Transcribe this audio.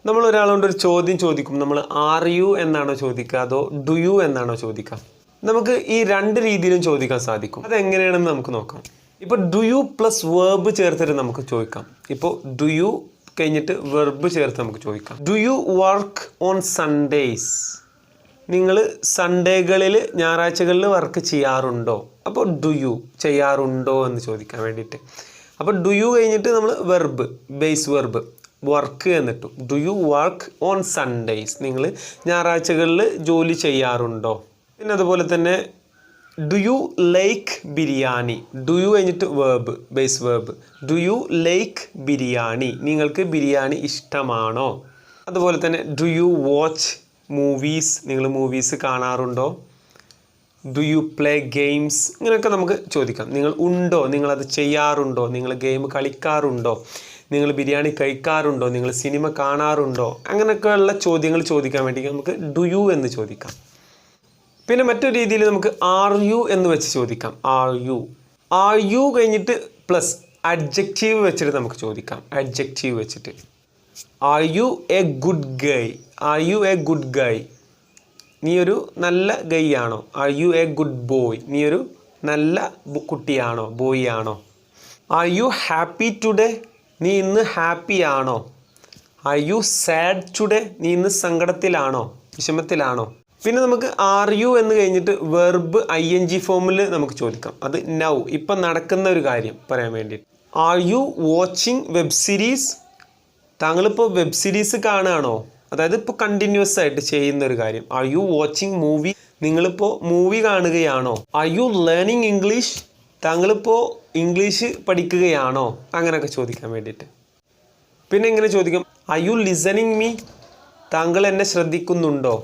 നമ്മൾ ഒരാളോട് ഒരു ചോദ്യം ചോദിക്കും, നമ്മൾ ആർ യു എന്നാണോ ചോദിക്കുക അതോ ഡു യു എന്നാണോ ചോദിക്കുക? നമുക്ക് ഈ രണ്ട് രീതിയിലും ചോദിക്കാൻ സാധിക്കും. അതെങ്ങനെയാണെന്ന് നമുക്ക് നോക്കാം. ഇപ്പോൾ ഡു യു പ്ലസ് വേർബ് ചേർത്തിട്ട് നമുക്ക് ചോദിക്കാം. ഇപ്പോൾ ഡു യു കഴിഞ്ഞിട്ട് വെർബ് ചേർത്ത് നമുക്ക് ചോദിക്കാം. Do you work on Sundays? നിങ്ങൾ സൺഡേകളിൽ, ഞായറാഴ്ചകളിൽ വർക്ക് ചെയ്യാറുണ്ടോ? അപ്പോൾ ഡു യു ചെയ്യാറുണ്ടോ എന്ന് ചോദിക്കാൻ വേണ്ടിയിട്ട്. അപ്പോൾ ഡു യു കഴിഞ്ഞിട്ട് നമ്മൾ വെർബ്, ബേസ് വെർബ് വർക്ക് എന്നിട്ടു. Do you work on Sundays? നിങ്ങൾ ഞായറാഴ്ചകളിൽ ജോലി ചെയ്യാറുണ്ടോ? പിന്നെ അതുപോലെ തന്നെ do you like biryani? Do you കഴിഞ്ഞിട്ട് verb, base verb. Do you like biryani? നിങ്ങൾക്ക് ബിരിയാണി ഇഷ്ടമാണോ? അതുപോലെ തന്നെ ഡു യു വാച്ച് മൂവീസ്? നിങ്ങൾ മൂവീസ് കാണാറുണ്ടോ? Do you play games? ഇങ്ങനെയൊക്കെ നമുക്ക് ചോദിക്കാം. നിങ്ങൾ ഉണ്ടോ, നിങ്ങളത് ചെയ്യാറുണ്ടോ, നിങ്ങൾ ഗെയിം കളിക്കാറുണ്ടോ, നിങ്ങൾ ബിരിയാണി കഴിക്കാറുണ്ടോ, നിങ്ങൾ സിനിമ കാണാറുണ്ടോ? അങ്ങനെയൊക്കെയുള്ള ചോദ്യങ്ങൾ ചോദിക്കാൻ വേണ്ടി നമുക്ക് ഡു യു എന്ന് ചോദിക്കാം. പിന്നെ മറ്റൊരു രീതിയിൽ നമുക്ക് ആർ യു എന്ന് വെച്ച് ചോദിക്കാം. ആർ യു കഴിഞ്ഞിട്ട് പ്ലസ് അഡ്ജക്റ്റീവ് വെച്ചിട്ട് നമുക്ക് ചോദിക്കാം. അഡ്ജക്റ്റീവ് വെച്ചിട്ട് are you a good guy? Are you a good guy? നീ ഒരു നല്ല ഗൈ ആണോ? Are you a good boy? നീ ഒരു നല്ല കുട്ടിയാണോ, ബോയ് ആണോ? Are you happy today? നീ ഇന്ന് ഹാപ്പി ആണോ? Are you sad today? നീ ഇന്ന് സങ്കടത്തിലാണോ, വിഷമത്തിലാണോ? പിന്നെ നമുക്ക് ആർ യു എന്ന് കഴിഞ്ഞിട്ട് വെർബ് ING ഫോമിൽ നമുക്ക് ചോദിക്കാം. അത് നൗ, ഇപ്പം നടക്കുന്ന ഒരു കാര്യം പറയാൻ വേണ്ടിയിട്ട്. Are you watching web series? താങ്കളിപ്പോൾ വെബ് സീരീസ് കാണുകയാണോ? അതായത് ഇപ്പോൾ കണ്ടിന്യൂസ് ആയിട്ട് ചെയ്യുന്ന ഒരു കാര്യം. Are you watching movie? നിങ്ങളിപ്പോൾ മൂവി കാണുകയാണോ? Are you learning English? താങ്കളിപ്പോൾ ഇംഗ്ലീഷ് പഠിക്കുകയാണോ? അങ്ങനെയൊക്കെ ചോദിക്കാൻ വേണ്ടിയിട്ട്. പിന്നെ ഇങ്ങനെ ചോദിക്കാം, ആർ യു ലിസണിങ് മീ? താങ്കൾ എന്നെ ശ്രദ്ധിക്കുന്നുണ്ടോ?